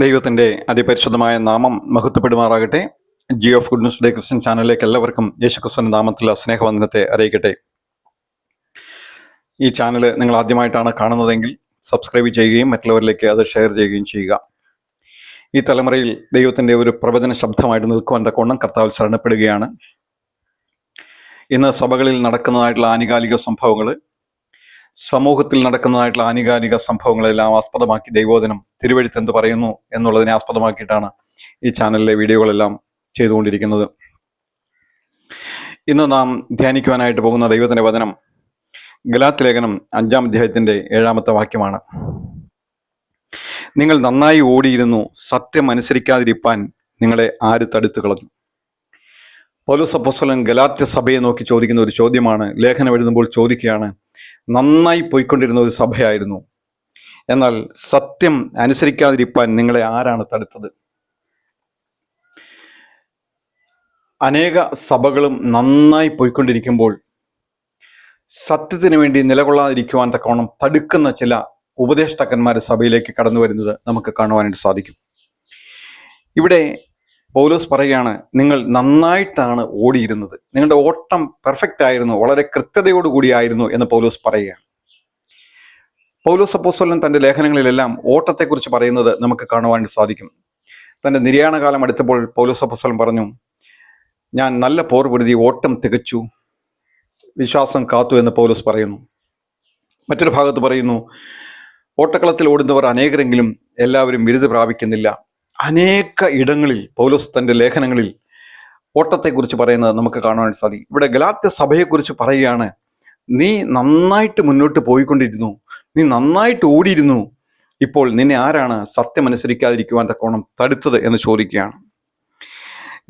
ദൈവത്തിൻ്റെ അതിപരിശുദ്ധമായ നാമം മഹത്വപ്പെടുമാറാകട്ടെ. G of good news day Christian ചാനലിലേക്ക് എല്ലാവർക്കും യേശുക്രിസ്തുവിന്റെ നാമത്തിൽ സ്നേഹവന്ദനത്തെ അറിയിക്കട്ടെ. ഈ ചാനൽ നിങ്ങൾ ആദ്യമായിട്ടാണ് കാണുന്നതെങ്കിൽ സബ്സ്ക്രൈബ് ചെയ്യുകയും മറ്റുള്ളവരിലേക്ക് അത് ഷെയർ ചെയ്യുകയും ചെയ്യുക. ഈ തലമുറയിൽ ദൈവത്തിൻ്റെ ഒരു പ്രവചന ശബ്ദമായിട്ട് നിൽക്കുവാൻ തക്കവണ്ണം കർത്താവിൽ ശരണപ്പെടുകയാണ്. ഇന്ന് സഭകളിൽ നടക്കുന്നതായിട്ടുള്ള ആനുകാലിക സംഭവങ്ങൾ, സമൂഹത്തിൽ നടക്കുന്നതായിട്ടുള്ള ആനുകാലിക സംഭവങ്ങളെല്ലാം ആസ്പദമാക്കി ദൈവോധനം തിരുവെഴുത്ത് എന്ത് പറയുന്നു എന്നുള്ളതിനെ ആസ്പദമാക്കിയിട്ടാണ് ഈ ചാനലിലെ വീഡിയോകളെല്ലാം ചെയ്തുകൊണ്ടിരിക്കുന്നത്. ഇന്ന് നാം ധ്യാനിക്കുവാനായിട്ട് പോകുന്ന ദൈവത്തിൻ്റെ വചനം ഗലാത്യ ലേഖനം 5-ാം അധ്യായത്തിൻ്റെ 7-ാമത്തെ വാക്യമാണ്. നിങ്ങൾ നന്നായി ഓടിയിരുന്നു, സത്യം അനുസരിക്കാതിരിപ്പാൻ നിങ്ങളെ ആര് തടുത്തു കളഞ്ഞു? പൗലോസ് അപ്പോസ്തലൻ ഗലാത്യ സഭയെ നോക്കി ചോദിക്കുന്ന ഒരു ചോദ്യമാണ്. ലേഖനം എഴുതുമ്പോൾ ചോദിക്കുകയാണ്, നന്നായി പോയിക്കൊണ്ടിരുന്ന ഒരു സഭയായിരുന്നു, എന്നാൽ സത്യം അനുസരിക്കാതിരിക്കാൻ നിങ്ങളെ ആരാണ് തടുത്തത്? അനേക സഭകളും നന്നായി പോയിക്കൊണ്ടിരിക്കുമ്പോൾ സത്യത്തിന് വേണ്ടി നിലകൊള്ളാതിരിക്കുവാൻ തക്കവണ്ണം തടുക്കുന്ന ചില ഉപദേഷ്ടാക്കന്മാർ സഭയിലേക്ക് കടന്നു വരുന്നത് നമുക്ക് കാണുവാനായിട്ട് സാധിക്കും. ഇവിടെ പൗലോസ് പറയുകയാണ്, നിങ്ങൾ നന്നായിട്ടാണ് ഓടിയിരുന്നത്, നിങ്ങളുടെ ഓട്ടം പെർഫെക്റ്റ് ആയിരുന്നു, വളരെ കൃത്യതയോടുകൂടിയായിരുന്നു എന്ന് പൗലോസ് പറയുകയാണ്. പൗലോസ് അപ്പോസ്തലൻ തൻ്റെ ലേഖനങ്ങളിലെല്ലാം ഓട്ടത്തെക്കുറിച്ച് പറയുന്നത് നമുക്ക് കാണുവാനായിട്ട് സാധിക്കും. തൻ്റെ നിര്യാണകാലം അടുത്തപ്പോൾ പൗലോസ് അപ്പോസ്തലൻ പറഞ്ഞു, ഞാൻ നല്ല പോർ പൊരുതി ഓട്ടം തികച്ചു, വിശ്വാസം കാത്തു എന്ന് പൗലോസ് പറയുന്നു. മറ്റൊരു ഭാഗത്ത് പറയുന്നു, ഓട്ടക്കളത്തിൽ ഓടുന്നവർ അനേകരെങ്കിലും എല്ലാവരും ബിരുദം പ്രാപിക്കുന്നില്ല. അനേക ഇടങ്ങളിൽ പൗലോസ് തൻ്റെ ലേഖനങ്ങളിൽ ഓട്ടത്തെക്കുറിച്ച് പറയുന്നത് നമുക്ക് കാണുവാൻ സാധിക്കും. ഇവിടെ ഗലാത്യ സഭയെക്കുറിച്ച് പറയുകയാണ്, നീ നന്നായിട്ട് മുന്നോട്ട് പോയിക്കൊണ്ടിരുന്നു, നീ നന്നായിട്ട് ഓടിയിരുന്നു, ഇപ്പോൾ നിന്നെ ആരാണ് സത്യം അനുസരിക്കാതിരിക്കുവാൻ തക്കോണം തടുത്തത് എന്ന് ചോദിക്കുകയാണ്.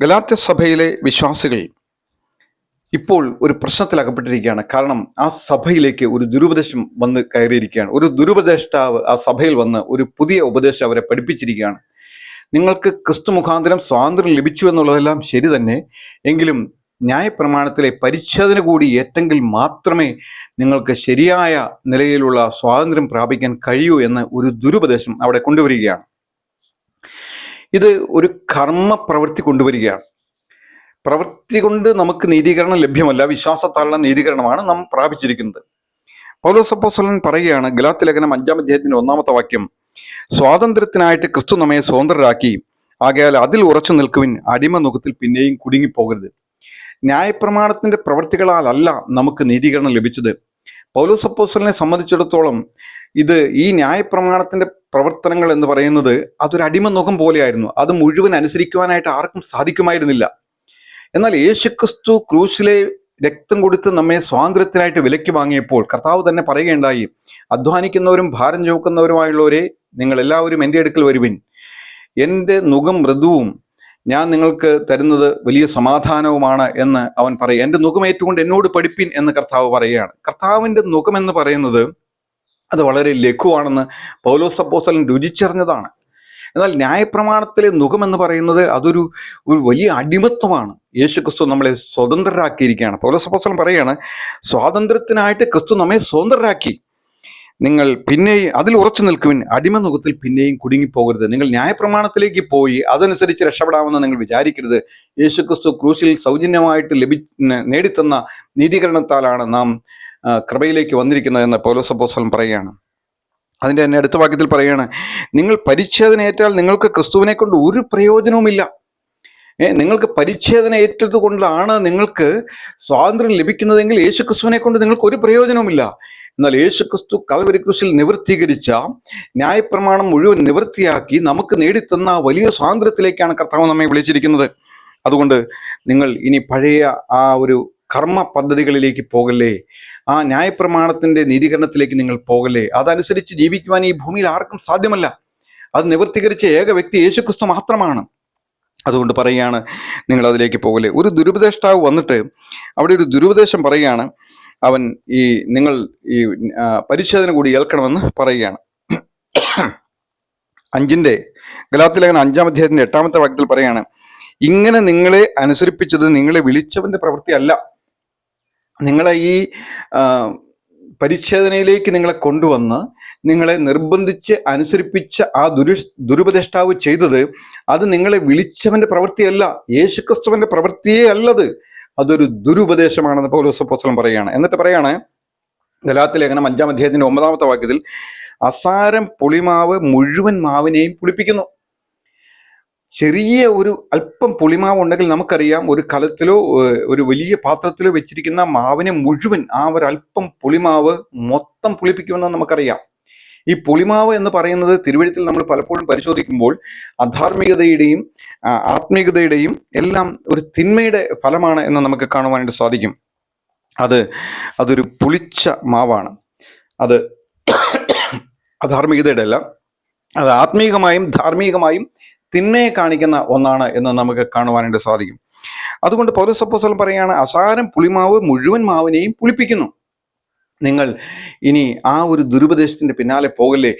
ഗലാത്യ സഭയിലെ വിശ്വാസികൾ ഇപ്പോൾ ഒരു പ്രശ്നത്തിൽ അകപ്പെട്ടിരിക്കുകയാണ്. കാരണം ആ സഭയിലേക്ക് ഒരു ദുരുപദേശം വന്ന് കയറിയിരിക്കുകയാണ്. ഒരു ദുരുപദേഷ്ടാവ് ആ സഭയിൽ വന്ന് ഒരു പുതിയ ഉപദേശം അവരെ പഠിപ്പിച്ചിരിക്കുകയാണ്. നിങ്ങൾക്ക് ക്രിസ്തു മുഖാന്തരം സ്വാതന്ത്ര്യം ലഭിച്ചു എന്നുള്ളതെല്ലാം ശരി തന്നെ, എങ്കിലും ന്യായപ്രമാണത്തിലെ പരിച്ഛേദന കൂടി ഏറ്റെങ്കിൽ മാത്രമേ നിങ്ങൾക്ക് ശരിയായ നിലയിലുള്ള സ്വാതന്ത്ര്യം പ്രാപിക്കാൻ കഴിയൂ എന്ന് ഒരു ദുരുപദേശം അവിടെ കൊണ്ടുവരികയാണ്. ഇത് ഒരു കർമ്മ പ്രവൃത്തി കൊണ്ടുവരികയാണ്. പ്രവൃത്തി കൊണ്ട് നമുക്ക് നീതീകരണം ലഭ്യമല്ല, വിശ്വാസത്താലുള്ള നീതീകരണമാണ് നാം പ്രാപിച്ചിരിക്കുന്നത്. പൗലോസ് അപ്പോസ്തലൻ പറയുകയാണ്, ഗലാത്യ ലേഖനം 5-ാം അധ്യായത്തിന്റെ 1-ാമത്തെ വാക്യം, സ്വാതന്ത്ര്യത്തിനായിട്ട് ക്രിസ്തു നമ്മെ സ്വതന്ത്രരാക്കി, ആകയാൽ അതിൽ ഉറച്ചു നിൽക്കുവിൻ, അടിമ നുഖത്തിൽ പിന്നെയും കുടുങ്ങിപ്പോകരുത്. ന്യായപ്രമാണത്തിന്റെ പ്രവൃത്തികളാലല്ല നമുക്ക് നീതീകരണം ലഭിച്ചത്. പൗലോസ് അപ്പോസ്തലനെ സംബന്ധിച്ചിടത്തോളം ഇത് ഈ ന്യായപ്രമാണത്തിന്റെ പ്രവർത്തനങ്ങൾ എന്ന് പറയുന്നത് അതൊരു അടിമ നുഖം പോലെയായിരുന്നു. അത് മുഴുവൻ അനുസരിക്കുവാനായിട്ട് ആർക്കും സാധിക്കുമായിരുന്നില്ല. എന്നാൽ യേശുക്രിസ്തു ക്രൂശിലെ രക്തം കൊടുത്ത് നമ്മെ സ്വാതന്ത്ര്യത്തിനായിട്ട് വിലയ്ക്ക് വാങ്ങിയപ്പോൾ കർത്താവ് തന്നെ പറയുകയുണ്ടായി, അധ്വാനിക്കുന്നവരും ഭാരം ചുമക്കുന്നവരുമായുള്ളവരെ നിങ്ങൾ എല്ലാവരും എൻ്റെ അടുക്കൽ വരുവിൻ, എൻ്റെ നുകം മൃദുവും ഞാൻ നിങ്ങൾക്ക് തരുന്നത് വലിയ സമാധാനവുമാണ് എന്ന് അവൻ പറയും. എൻ്റെ നുകം ഏറ്റുകൊണ്ട് എന്നോട് പഠിപ്പിൻ എന്ന് കർത്താവ് പറയുകയാണ്. കർത്താവിൻ്റെ നുകം എന്ന് പറയുന്നത് അത് വളരെ ലഘുവാണെന്ന് പൗലോസ് അപ്പോസ്തലൻ രുചിച്ചറിഞ്ഞതാണ്. എന്നാൽ ന്യായപ്രമാണത്തിലെ നുകം എന്ന് പറയുന്നത് അതൊരു വലിയ അടിമത്വമാണ്. യേശുക്രിസ്തു നമ്മളെ സ്വതന്ത്രരാക്കിയിരിക്കുകയാണ്. പൗലോസ് അപ്പോസ്തലൻ പറയുകയാണ്, സ്വാതന്ത്ര്യത്തിനായിട്ട് ക്രിസ്തു നമ്മെ സ്വതന്ത്രരാക്കി, നിങ്ങൾ പിന്നെയും അതിൽ ഉറച്ചു നിൽക്കുവിൻ, അടിമ നുഖത്തിൽ പിന്നെയും കുടുങ്ങിപ്പോകരുത്. നിങ്ങൾ ന്യായപ്രമാണത്തിലേക്ക് പോയി അതനുസരിച്ച് രക്ഷപ്പെടാമെന്ന് നിങ്ങൾ വിചാരിക്കരുത്. യേശുക്രിസ്തു ക്രൂശിൽ സൗജന്യമായിട്ട് നേടിത്തന്ന നീതീകരണത്താലാണ് നാം കൃപയിലേക്ക് വന്നിരിക്കുന്നത് എന്ന് പൗലോസ് അപ്പോസ്തലൻ പറയുകയാണ്. അതിൻ്റെ തന്നെ അടുത്ത വാക്യത്തിൽ പറയുകയാണ്, നിങ്ങൾ പരിച്ഛേദന ഏറ്റാൽ നിങ്ങൾക്ക് ക്രിസ്തുവിനെ കൊണ്ട് ഒരു പ്രയോജനവുമില്ല. നിങ്ങൾക്ക് പരിച്ഛേദന ഏറ്റത് കൊണ്ടാണ് നിങ്ങൾക്ക് സ്വാതന്ത്ര്യം ലഭിക്കുന്നതെങ്കിൽ യേശുക്രിസ്തുവിനെ കൊണ്ട് നിങ്ങൾക്ക് ഒരു പ്രയോജനവുമില്ല. എന്നാൽ യേശുക്രിസ്തു കൽവരി ക്രൂശിൽ നിവൃത്തീകരിച്ച ന്യായപ്രമാണം മുഴുവൻ നിവൃത്തിയാക്കി നമുക്ക് നേടിത്തന്ന വലിയ സ്വാതന്ത്ര്യത്തിലേക്കാണ് കർത്താവ് നമ്മെ വിളിച്ചിരിക്കുന്നത്. അതുകൊണ്ട് നിങ്ങൾ ഇനി പഴയ ആ ഒരു കർമ്മ പദ്ധതികളിലേക്ക് പോകല്ലേ, ആ ന്യായപ്രമാണത്തിന്റെ നീതീകരണത്തിലേക്ക് നിങ്ങൾ പോകല്ലേ. അതനുസരിച്ച് ജീവിക്കുവാൻ ഈ ഭൂമിയിൽ ആർക്കും സാധ്യമല്ല. അത് നിവൃത്തീകരിച്ച ഏക വ്യക്തി യേശുക്രിസ്തു മാത്രമാണ്. അതുകൊണ്ട് പറയുകയാണ്, നിങ്ങൾ അതിലേക്ക് പോകല്ലേ. ഒരു ദുരുപദേഷ്ടാവ് വന്നിട്ട് അവിടെ ഒരു ദുരുപദേശം പറയുകയാണ്. അവൻ നിങ്ങൾ പരിച്ഛേദന കൂടി ഏൽക്കണമെന്ന് പറയുകയാണ്. ഗലാത്യ ലേഖനം 5-ാം അധ്യായത്തിന്റെ 8-ാമത്തെ വാക്യത്തിൽ പറയുകയാണ്, ഇങ്ങനെ നിങ്ങളെ അനുസരിപ്പിച്ചത് നിങ്ങളെ വിളിച്ചവന്റെ പ്രവൃത്തി അല്ല. നിങ്ങളെ ഈ പരിച്ഛേദനയിലേക്ക് നിങ്ങളെ കൊണ്ടുവന്ന് നിങ്ങളെ നിർബന്ധിച്ച് അനുസരിപ്പിച്ച ആ ദുരുപദേഷ്ടാവ് ചെയ്തത് അത് നിങ്ങളെ വിളിച്ചവന്റെ പ്രവൃത്തിയല്ല, യേശുക്രിസ്തുവിന്റെ പ്രവൃത്തിയേ അല്ലത്, അതൊരു ദുരുപദേശമാണെന്ന് പൗലോസ് അപ്പോസ്തലൻ പറയുകയാണ്. എന്നിട്ട് പറയാണ് ഗലാത്യ ലേഖനം 5-ാം അധ്യായത്തിന്റെ 9-ാമത്തെ വാക്യത്തിൽ, അസാരം പുളിമാവ് മുഴുവൻ മാവിനെയും പുളിപ്പിക്കുന്നു. ചെറിയ ഒരു അല്പം പുളിമാവ് ഉണ്ടെങ്കിൽ നമുക്കറിയാം, ഒരു കലത്തിലോ ഒരു വലിയ പാത്രത്തിലോ വെച്ചിരിക്കുന്ന മാവിനെ മുഴുവൻ ആ ഒരു അല്പം പുളിമാവ് മൊത്തം പുളിപ്പിക്കുമെന്ന് നമുക്കറിയാം. ഈ പുളിമാവ് എന്ന് പറയുന്നത് തിരുവഴുത്തിൽ നമ്മൾ പലപ്പോഴും പരിശോധിക്കുമ്പോൾ അധാർമികതയുടെയും ആത്മീയതയുടെയും എല്ലാം ഒരു തിന്മയുടെ ഫലമാണ് എന്ന് നമുക്ക് കാണുവാനായിട്ട് സാധിക്കും. അതൊരു പുളിച്ച മാവാണ്. അത് അധാർമികതയുടെ അല്ല, അത് ആത്മീകമായും ധാർമ്മികമായും തിന്മയെ കാണിക്കുന്ന ഒന്നാണ് എന്ന് നമുക്ക് കാണുവാനായിട്ട് സാധിക്കും. അതുകൊണ്ട് പൗലോസ് അപ്പോസ്തലൻ പറയുകയാണ്, അസാരം പുളിമാവ് മുഴുവൻ മാവിനെയും പുളിപ്പിക്കുന്നു. നിങ്ങൾ ഇനി ആ ഒരു ദുരുപദേശത്തിന്റെ പിന്നാലെ പോകല്ലേ.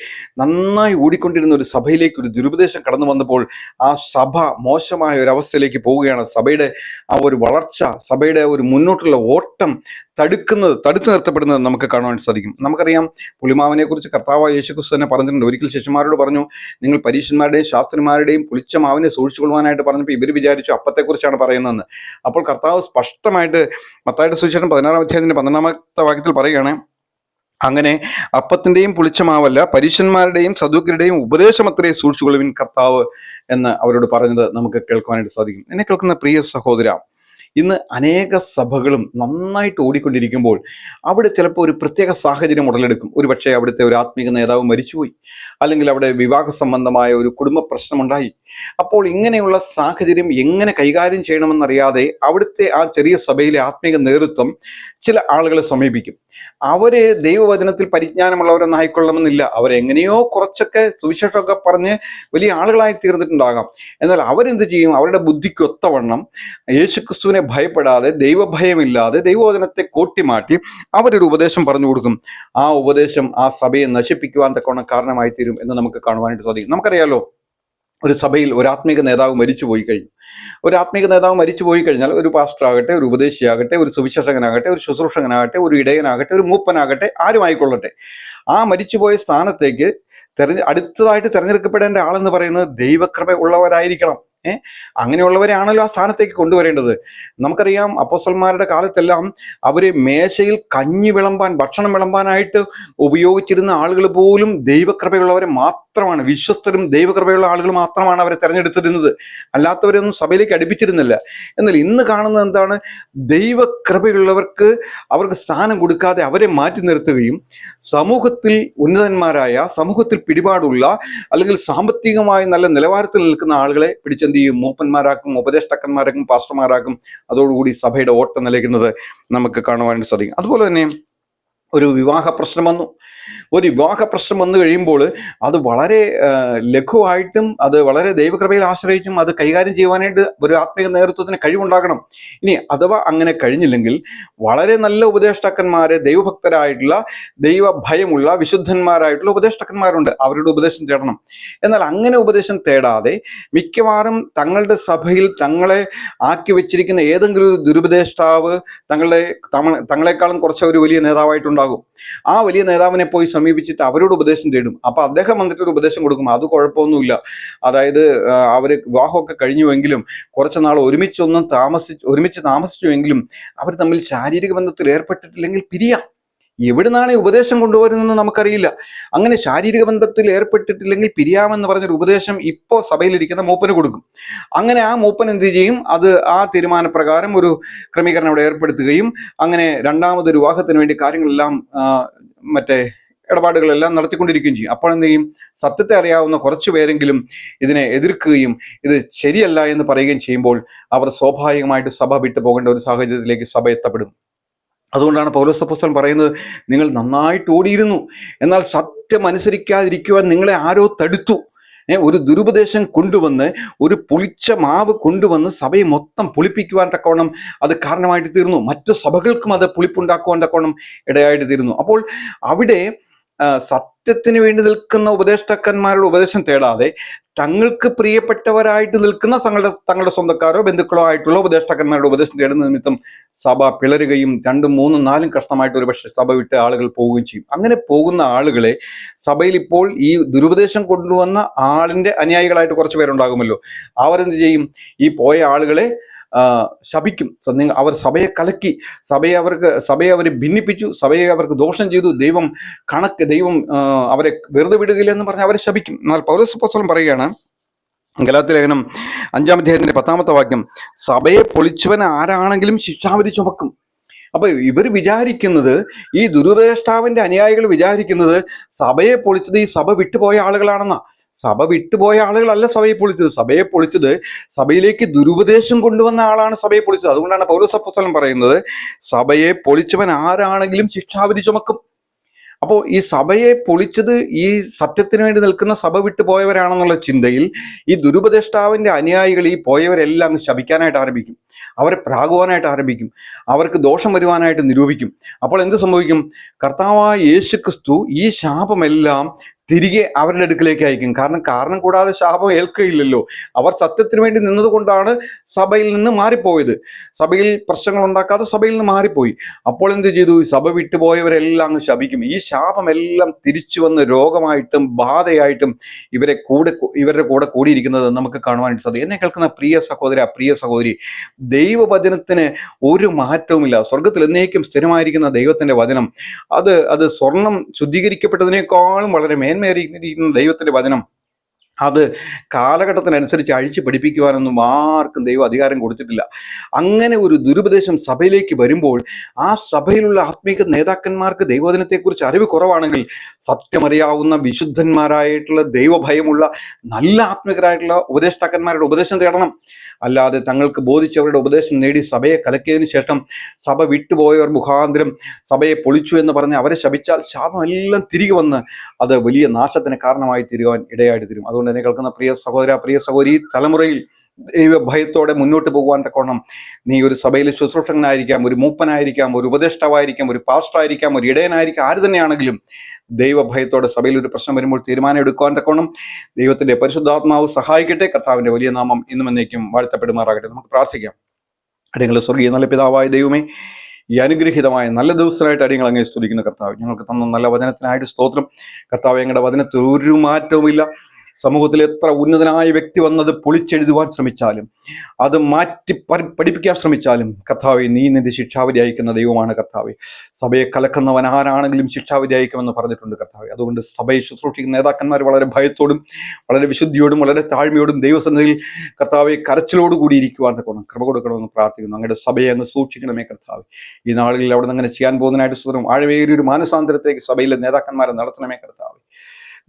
നന്നായി ഓടിക്കൊണ്ടിരുന്ന ഒരു സഭയിലേക്ക് ഒരു ദുരുപദേശം കടന്നു വന്നപ്പോൾ ആ സഭ മോശമായ ഒരു അവസ്ഥയിലേക്ക് പോവുകയാണ്. സഭയുടെ ആ ഒരു വളർച്ച, സഭയുടെ ഒരു മുന്നോട്ടുള്ള ഓട്ടം തടുത്തു നിർത്തപ്പെടുന്നത് നമുക്ക് കാണുവാൻ സാധിക്കും. നമുക്കറിയാം, പുളിമാവിനെ കുറിച്ച് കർത്താവായ യേശുക്രിസ്തു തന്നെ പറഞ്ഞിട്ടുണ്ട്. ഒരിക്കൽ ശിഷ്യന്മാരോട് പറഞ്ഞു, നിങ്ങൾ പരീശന്മാരുടെയും ശാസ്ത്രിമാരുടെയും പുളിച്ച മാവിനെ സൂക്ഷിച്ചു കൊള്ളുവാനായിട്ട് പറഞ്ഞപ്പോൾ ഇവർ വിചാരിച്ചു അപ്പത്തെക്കുറിച്ചാണ് പറയുന്നതെന്ന്. അപ്പോൾ കർത്താവ് സ്പഷ്ടമായിട്ട് മത്തായിയുടെ സുവിശേഷം 16-ാം അധ്യായത്തിന്റെ 12-ാമത്തെ വാക്യത്തിൽ പറയുകയാണ്, അങ്ങനെ അപ്പത്തിന്റെയും പുളിച്ച മാവല്ല പരീശന്മാരുടെയും സദൂക്യരുടെയും ഉപദേശമത്രേ സൂക്ഷിച്ചുകൊള്ളുവിൻ കർത്താവ് എന്ന് അവരോട് പറഞ്ഞത് നമുക്ക് കേൾക്കുവാനായിട്ട് സാധിക്കും. എന്നെ കേൾക്കുന്ന പ്രിയ സഹോദര, ഇന്ന് അനേക സഭകളും നന്നായിട്ട് ഓടിക്കൊണ്ടിരിക്കുമ്പോൾ അവിടെ ചിലപ്പോൾ ഒരു പ്രത്യേക സാഹചര്യം ഉടലെടുക്കും. ഒരുപക്ഷെ അവിടുത്തെ ഒരു ആത്മീക നേതാവ് മരിച്ചുപോയി, അല്ലെങ്കിൽ അവിടെ വിവാഹ സംബന്ധമായ ഒരു കുടുംബ പ്രശ്നമുണ്ടായി. അപ്പോൾ ഇങ്ങനെയുള്ള സാഹചര്യം എങ്ങനെ കൈകാര്യം ചെയ്യണമെന്നറിയാതെ അവിടുത്തെ ആ ചെറിയ സഭയിലെ ആത്മീക നേതൃത്വം ചില ആളുകളെ സമീപിക്കും. അവര് ദൈവവചനത്തിൽ പരിജ്ഞാനമുള്ളവരൊന്നും ആയിക്കൊള്ളണമെന്നില്ല. അവരെങ്ങനെയോ കുറച്ചൊക്കെ സുവിശേഷമൊക്കെ പറഞ്ഞ് വലിയ ആളുകളായി തീർന്നിട്ടുണ്ടാകാം. എന്നാൽ അവരെന്ത് ചെയ്യും? അവരുടെ ബുദ്ധിക്ക് ഒത്തവണ്ണം യേശുക്രിസ്തുവിനെ ഭയപ്പെടാതെ, ദൈവഭയമില്ലാതെ ദൈവവചനത്തെ കോട്ടിമാറ്റി അവരൊരു ഉപദേശം പറഞ്ഞു കൊടുക്കും. ആ ഉപദേശം ആ സഭയെ നശിപ്പിക്കുവാൻ തക്കവണ്ണം കാരണമായി തീരും എന്ന് നമുക്ക് കാണുവാനായിട്ട് സാധിക്കും. നമുക്കറിയാലോ, ഒരു സഭയിൽ ഒരു ആത്മീക നേതാവ് മരിച്ചു പോയി കഴിഞ്ഞാൽ ഒരു പാസ്റ്റർ ആകട്ടെ, ഒരു ഉപദേശിയാകട്ടെ, ഒരു സുവിശേഷകനാകട്ടെ, ഒരു ശുശ്രൂഷകനാകട്ടെ, ഒരു ഇടയനാകട്ടെ, ഒരു മൂപ്പനാകട്ടെ, ആരുമായിക്കൊള്ളട്ടെ, ആ മരിച്ചുപോയ സ്ഥാനത്തേക്ക് അടുത്തതായിട്ട് തിരഞ്ഞെടുക്കപ്പെടേണ്ട ആളെന്ന് പറയുന്നത് ദൈവകൃപ ഉള്ളവരായിരിക്കണം. അങ്ങനെയുള്ളവരെയാണല്ലോ ആ സ്ഥാനത്തേക്ക് കൊണ്ടുവരേണ്ടത്. നമുക്കറിയാം, അപ്പോസ്തലന്മാരുടെ കാലത്തെല്ലാം അവര് മേശയിൽ കഞ്ഞി വിളമ്പാൻ, ഭക്ഷണം വിളമ്പാനായിട്ട് ഉപയോഗിച്ചിരുന്ന ആളുകൾ പോലും ദൈവകൃപയുള്ളവരെ മാത്രമാണ്, വിശ്വസ്തരും ദൈവകൃപയുള്ള ആളുകൾ മാത്രമാണ് അവരെ തിരഞ്ഞെടുത്തിരുന്നത്. അല്ലാത്തവരൊന്നും സഭയിലേക്ക് അടുപ്പിച്ചിരുന്നില്ല. എന്നാൽ ഇന്ന് കാണുന്നത് എന്താണ്? ദൈവകൃപയുള്ളവർക്ക് അവർക്ക് സ്ഥാനം കൊടുക്കാതെ അവരെ മാറ്റി നിർത്തുകയും സമൂഹത്തിൽ ഉന്നതന്മാരായ, സമൂഹത്തിൽ പിടിപാടുള്ള, അല്ലെങ്കിൽ സാമ്പത്തികമായി നല്ല നിലവാരത്തിൽ നിൽക്കുന്ന ആളുകളെ പിടിച്ചെന്ത് ചെയ്യും? മൂപ്പന്മാരാക്കും, ഉപദേഷ്ടാക്കന്മാരാക്കും, പാസ്റ്റർമാരാക്കും. അതോടുകൂടി സഭയുടെ ഓട്ടം നിലയ്ക്കുന്നത് നമുക്ക് കാണുവാനായിട്ട് സാധിക്കും. അതുപോലെ തന്നെ ഒരു വിവാഹ പ്രശ്നം വന്നു കഴിയുമ്പോൾ അത് വളരെ ലഘുവായിട്ടും അത് വളരെ ദൈവകൃപയിൽ ആശ്രയിച്ചും അത് കൈകാര്യം ചെയ്യുവാനായിട്ട് ഒരു ആത്മീയ നേതൃത്വത്തിന് കഴിവുണ്ടാകണം. ഇനി അഥവാ അങ്ങനെ കഴിഞ്ഞില്ലെങ്കിൽ വളരെ നല്ല ഉപദേഷ്ടാക്കന്മാര്, ദൈവഭക്തരായിട്ടുള്ള, ദൈവഭയമുള്ള, വിശുദ്ധന്മാരായിട്ടുള്ള ഉപദേഷ്ടാക്കന്മാരുണ്ട്. അവരുടെ ഉപദേശം തേടണം. എന്നാൽ അങ്ങനെ ഉപദേശം തേടാതെ മിക്കവാറും തങ്ങളുടെ സഭയിൽ തങ്ങളെ ആക്കി വെച്ചിരിക്കുന്ന ഏതെങ്കിലും ഒരു ദുരുപദേഷ്ടാവ് തങ്ങളെക്കാളും കുറച്ച് ഒരു വലിയ നേതാവായിട്ടുണ്ടാകും. ആ വലിയ നേതാവിനെ പോയി സമീപിച്ചിട്ട് അവരോട് ഉപദേശം തേടും. അപ്പൊ അദ്ദേഹം വന്നിട്ട് ഒരു ഉപദേശം കൊടുക്കും. അത് കുഴപ്പമൊന്നുമില്ല. അതായത് അവര് വിവാഹമൊക്കെ കഴിഞ്ഞുവെങ്കിലും കുറച്ചു നാൾ ഒരുമിച്ച് താമസിച്ചുവെങ്കിലും അവർ തമ്മിൽ ശാരീരിക ബന്ധത്തിൽ ഏർപ്പെട്ടിട്ടില്ലെങ്കിൽ പിരിയാം. എവിടുന്നാണ് ഈ ഉപദേശം കൊണ്ടുവരുന്നതെന്ന് നമുക്കറിയില്ല. അങ്ങനെ ശാരീരിക ബന്ധത്തിൽ ഏർപ്പെട്ടിട്ടില്ലെങ്കിൽ പിരിയാമെന്ന് പറഞ്ഞൊരു ഉപദേശം ഇപ്പോൾ സഭയിലിരിക്കുന്ന മൂപ്പന് കൊടുക്കും. അങ്ങനെ ആ മൂപ്പൻ എന്ത് ചെയ്യും? അത് ആ തീരുമാനപ്രകാരം ഒരു ക്രമീകരണം അവിടെ ഏർപ്പെടുത്തുകയും അങ്ങനെ രണ്ടാമതൊരു വിവാഹത്തിന് വേണ്ടി കാര്യങ്ങളെല്ലാം ഇടപാടുകളെല്ലാം നടത്തിക്കൊണ്ടിരിക്കുകയും ചെയ്യും. അപ്പോൾ എന്ത് ചെയ്യും? സത്യത്തെ അറിയാവുന്ന കുറച്ചു പേരെങ്കിലും ഇതിനെ എതിർക്കുകയും ഇത് ശരിയല്ല എന്ന് പറയുകയും ചെയ്യുമ്പോൾ അവർ സ്വാഭാവികമായിട്ട് സഭ വിട്ടു പോകേണ്ട ഒരു സാഹചര്യത്തിലേക്ക് സഭ എത്തപ്പെടും. അതുകൊണ്ടാണ് പൗലോസ് അപ്പോസ്തലൻ പറയുന്നത്, നിങ്ങൾ നന്നായിട്ട് ഓടിയിരുന്നു, എന്നാൽ സത്യം അനുസരിക്കാതിരിക്കുവാൻ നിങ്ങളെ ആരോ തടുത്തു. ഒരു ദുരുപദേശം കൊണ്ടുവന്ന്, ഒരു പുളിച്ച മാവ് കൊണ്ടുവന്ന് സഭയെ മൊത്തം പുളിപ്പിക്കുവാൻ തക്കവണ്ണം അത് കാരണമായിട്ട് തീർന്നു. മറ്റു സഭകൾക്കും അത് പുളിപ്പുണ്ടാക്കുവാൻ തക്കവണ്ണം ഇടയായിട്ട് തീരുന്നു. അപ്പോൾ അവിടെ സത്യത്തിന് വേണ്ടി നിൽക്കുന്ന ഉപദേഷ്ടാക്കന്മാരുടെ ഉപദേശം തേടാതെ തങ്ങൾക്ക് പ്രിയപ്പെട്ടവരായിട്ട് നിൽക്കുന്ന തങ്ങളുടെ സ്വന്തക്കാരോ ബന്ധുക്കളോ ആയിട്ടുള്ള ഉപദേഷ്ടാക്കന്മാരുടെ ഉപദേശം തേടുന്ന നിമിത്തം സഭ പിളരുകയും 2, 3, 4 കഷ്ണമായിട്ട് ഒരുപക്ഷെ സഭ വിട്ട് ആളുകൾ പോവുകയും ചെയ്യും. അങ്ങനെ പോകുന്ന ആളുകളെ സഭയിൽ ഇപ്പോൾ ഈ ദുരുപദേശം കൊണ്ടുവന്ന ആളിന്റെ അനുയായികളായിട്ട് കുറച്ച് പേരുണ്ടാകുമല്ലോ. അവരെന്ത് ചെയ്യും? ഈ പോയ ആളുകളെ ശപിക്കും. അവർ സഭയെ കലക്കി, സഭയെ അവർ ഭിന്നിപ്പിച്ചു, സഭയെ അവർക്ക് ദോഷം ചെയ്തു, ദൈവം അവരെ വെറുതെ വിടുകയില്ല എന്ന് പറഞ്ഞ് അവരെ ശപിക്കും. എന്നാൽ പൗലോസ് അപ്പോസ്തലൻ പറയുകയാണ്, ഗലാത്യ ലേഖനം 5-ാം അധ്യായത്തിന്റെ 10-ാമത്തെ വാക്യം, സഭയെ പൊളിച്ചവൻ ആരാണെങ്കിലും ശിക്ഷാവിധി ചുമക്കും. അപ്പൊ ഇവർ വിചാരിക്കുന്നത്, ഈ ദുരുപദേഷ്ടാവിന്റെ അനുയായികൾ വിചാരിക്കുന്നത് സഭയെ പൊളിച്ചത് ഈ സഭ വിട്ടുപോയ ആളുകളാണെന്നാ. സഭ വിട്ടുപോയ ആളുകളല്ല സഭയെ പൊളിച്ചത്. സഭയെ പൊളിച്ചത് സഭയിലേക്ക് ദുരുപദേശം കൊണ്ടുവന്ന ആളാണ് സഭയെ പൊളിച്ചത്. അതുകൊണ്ടാണ് പൗലോസ് അപ്പോസ്തലൻ പറയുന്നത്, സഭയെ പൊളിച്ചവൻ ആരാണെങ്കിലും ശിക്ഷാവിധി ചുമക്കും. അപ്പോൾ ഈ സഭയെ പൊളിച്ചത് ഈ സത്യത്തിന് വേണ്ടി നിൽക്കുന്ന സഭ വിട്ടു പോയവരാണെന്നുള്ള ചിന്തയിൽ ഈ ദുരുപദേഷ്ടാവിന്റെ അനുയായികൾ ഈ പോയവരെല്ലാം ശപിക്കാനായിട്ട് ആരംഭിക്കും, അവരെ പ്രാകുവാനായിട്ട് ആരംഭിക്കും, അവർക്ക് ദോഷം വരുവാനായിട്ട് നിരൂപിക്കും. അപ്പോൾ എന്ത് സംഭവിക്കും? കർത്താവായ യേശുക്രിസ്തു ഈ ശാപമെല്ലാം തിരികെ അവരുടെ അടുക്കിലേക്ക് അയക്കും. കാരണം കൂടാതെ ശാപം ഏൽക്കുകയില്ലല്ലോ. അവർ സത്യത്തിന് വേണ്ടി നിന്നതുകൊണ്ടാണ് സഭയിൽ നിന്ന് മാറിപ്പോയത്. സഭയിൽ പ്രശ്നങ്ങൾ ഉണ്ടാക്കാതെ സഭയിൽ നിന്ന് മാറിപ്പോയി. അപ്പോൾ എന്ത് ചെയ്തു? സഭ വിട്ടുപോയവരെല്ലാം അങ്ങ് ശപിക്കും. ഈ ശാപമെല്ലാം തിരിച്ചു വന്ന് രോഗമായിട്ടും ബാധയായിട്ടും ഇവരുടെ കൂടെ കൂടിയിരിക്കുന്നത് നമുക്ക് കാണുവാനായിട്ട് സാധിക്കും. എന്നെ കേൾക്കുന്ന പ്രിയ സഹോദര, പ്രിയ സഹോദരി, ദൈവവചനത്തിന് ഒരു മാറ്റവുമില്ല. സ്വർഗത്തിൽ എന്നേക്കും സ്ഥിരമായിരിക്കുന്ന ദൈവത്തിന്റെ വചനം, അത് സ്വർണം ശുദ്ധീകരിക്കപ്പെട്ടതിനേക്കാളും വളരെ മേന്മേറിയിരിക്കുന്ന ദൈവത്തിന്റെ വചനം, അത് കാലഘട്ടത്തിനനുസരിച്ച് അഴിച്ചു പഠിപ്പിക്കുവാനൊന്നും ആർക്കും ദൈവം അധികാരം കൊടുത്തിട്ടില്ല. അങ്ങനെ ഒരു ദുരുപദേശം സഭയിലേക്ക് വരുമ്പോൾ ആ സഭയിലുള്ള ആത്മീക നേതാക്കന്മാർക്ക് ദൈവവചനത്തെക്കുറിച്ച് അറിവ് കുറവാണെങ്കിൽ സത്യമറിയാവുന്ന വിശുദ്ധന്മാരായിട്ടുള്ള ദൈവഭയമുള്ള നല്ല ആത്മികരായിട്ടുള്ള ഉപദേഷ്ടാക്കന്മാരുടെ ഉപദേശം തേടണം. അല്ലാതെ തങ്ങൾക്ക് ബോധിച്ചവരുടെ ഉപദേശം നേടി സഭയെ കലക്കിയതിനു ശേഷം സഭ വിട്ടുപോയവർ മുഖാന്തരം സഭയെ പൊളിച്ചു എന്ന് പറഞ്ഞ് അവരെ ശപിച്ചാൽ ശാപമെല്ലാം തിരികെ വന്ന് അത് വലിയ നാശത്തിന് കാരണമായി തീരുവാൻ ഇടയായിട്ട് തീരും. അതുകൊണ്ട് എന്നെ കേൾക്കുന്ന പ്രിയ സഹോദര, പ്രിയ സഹോദരി, തലമുറയിൽ ദൈവഭയത്തോടെ മുന്നോട്ട് പോകുവാൻ തക്കോണം നീ ഒരു സഭയിൽ ശുശ്രൂഷകനായിരിക്കാം, ഒരു മൂപ്പനായിരിക്കാം, ഒരു ഉപദേഷ്ടാവായിരിക്കാം, ഒരു പാസ്റ്ററായിരിക്കാം, ഒരു ഇടയനായിരിക്കാം, ആര് തന്നെയാണെങ്കിലും ദൈവഭയത്തോടെ സഭയിൽ ഒരു പ്രശ്നം വരുമ്പോൾ തീരുമാനം എടുക്കുവാൻ തക്കോണം ദൈവത്തിന്റെ പരിശുദ്ധാത്മാവ് സഹായിക്കട്ടെ. കർത്താവിന്റെ വലിയ നാമം ഇന്നും എന്നേക്കും വാഴ്ത്തപ്പെടുമാറാകട്ടെ. നമുക്ക് പ്രാർത്ഥിക്കാം. അടിയങ്ങളുടെ സ്വർഗീയ നല്ല പിതാവായ ദൈവമേ, ഈ അനുഗ്രഹീതമായ നല്ല ദിവസമായിട്ട് അടിയങ്ങൾ അങ്ങേ സ്തുതിക്കുന്ന കർത്താവ്, ഞങ്ങൾക്ക് തന്ന നല്ല വചനത്തിനായിട്ട് സ്തോത്രം. കർത്താവ്, ഞങ്ങളുടെ വചനത്തിൽ ഒരു മാറ്റവുമില്ല. സമൂഹത്തിൽ എത്ര ഉന്നതനായ വ്യക്തി വന്നത് പൊളിച്ചെഴുതുവാൻ ശ്രമിച്ചാലും, അത് മാറ്റി പഠിപ്പിക്കാൻ ശ്രമിച്ചാലും, കർത്താവെ, നീ നിന്റെ ശിക്ഷാവിധി അയക്കുന്ന ദൈവമാണ്. കർത്താവെ, സഭയെ കലക്കുന്നവൻ ആരാണെങ്കിലും ശിക്ഷാവിധി അയക്കുമെന്ന് പറഞ്ഞിട്ടുണ്ട്. കർത്താവെ, അതുകൊണ്ട് സഭയെ ശുശ്രൂഷിക്കുന്ന നേതാക്കന്മാർ വളരെ ഭയത്തോടും വളരെ വിശുദ്ധിയോടും വളരെ താഴ്മയോടും ദൈവസന്നിധിയിൽ കർത്താവെ കരച്ചിലോടുകൂടി ഇരിക്കുവാൻ തക്കോണം കൃപ കൊടുക്കണമെന്ന് പ്രാർത്ഥിക്കുന്നു. അങ്ങയുടെ സഭയെ അങ്ങ് സൂക്ഷിക്കണമേ കർത്താവെ. ഈ നാളുകളിൽ അവിടെ നിന്ന് അങ്ങനെ ചെയ്യാൻ പോകുന്നതിനായിട്ട് സ്തുതിക്കുന്നു. ആഴമേറിയൊരു മാനസാന്തരത്തേക്ക് സഭയിലെ നേതാക്കന്മാരെ നടത്തണമേ കർത്താവെ.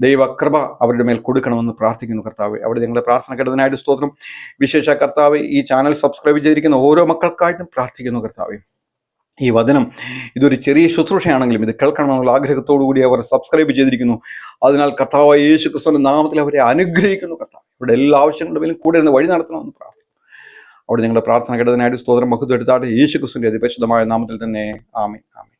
ദൈവകൃപ അവരുടെ മേൽ കൊടുക്കണമെന്ന് പ്രാർത്ഥിക്കുന്നു കർത്താവെ. അവിടെ ഞങ്ങളുടെ പ്രാർത്ഥന കേട്ടതിനായിട്ട് സ്തോത്രം. വിശേഷ കർത്താവെ, ഈ ചാനൽ സബ്സ്ക്രൈബ് ചെയ്തിരിക്കുന്ന ഓരോ മക്കൾക്കായിട്ടും പ്രാർത്ഥിക്കുന്നു കർത്താവെ. ഈ വചനം ഇതൊരു ചെറിയ ശുശ്രൂഷയാണെങ്കിലും ഇത് കേൾക്കണമെന്നുള്ള ആഗ്രഹത്തോടു കൂടി അവർ സബ്സ്ക്രൈബ് ചെയ്തിരിക്കുന്നു. അതിനാൽ കർത്താവായ യേശു ക്രിസ്തുവിന്റെ നാമത്തിൽ അവരെ അനുഗ്രഹിക്കുന്നു കർത്താവ്. അവരുടെ എല്ലാ ആവശ്യങ്ങളുടെ മേലും കൂടെ ഇരുന്ന് വഴി നടത്തണമെന്ന് പ്രാർത്ഥിക്കുന്നു. അവിടെ ഞങ്ങളുടെ പ്രാർത്ഥന കേട്ടതിനായിട്ട് സ്തോത്രം. മഹത്വം എടുത്താട്ടെ. യേശു ക്രിസ്തുവിന്റെ അതിപരിശുദ്ധമായ നാമത്തിൽ തന്നെ. ആമേൻ, ആമേൻ.